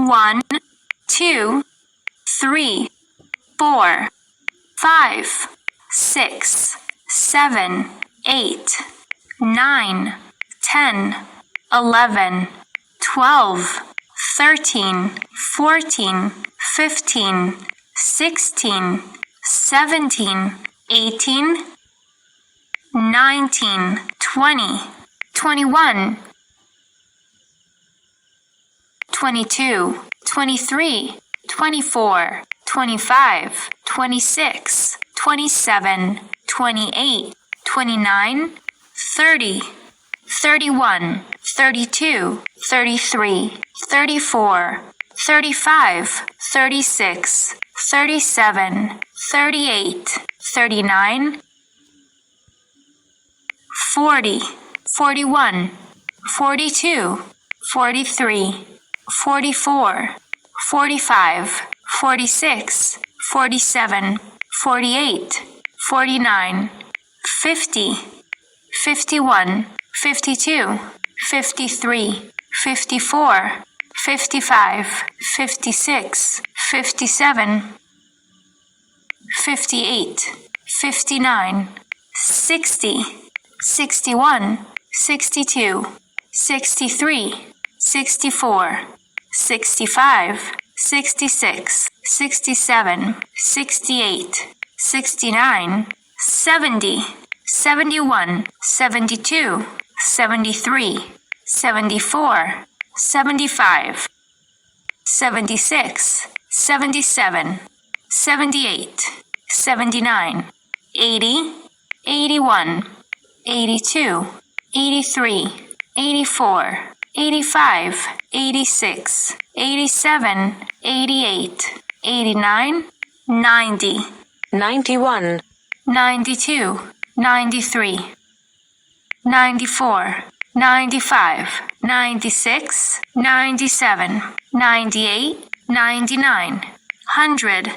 1, 2, 3, 4, 5, 6, 7, 8, 9, 10, 11, 12, 13, 14, 15, 16, 17, 18, 19, 20, 21, 22, 23, 24, 25, 26, 27, 28, 29, 30, 31, 32, 33, 34, 35, 36, 37, 38, 39, 40, 41, 42, 43, 44, 45, 46, 47, 48, 49, 50, 51, 52, 53, 54, 55, 56, 57, 58, 59, 60, 61, 62, 63, 64, 65, 66, 67, 68, 69, 70, 71, 72, 73, 74, 75, 76, 77, 78, 79, 80, 81, 82, 83, 84, 85, 86, 87, 88, 89, 90, 91, 92, 93, 94, 95, 96, 97, 98, 99, 100,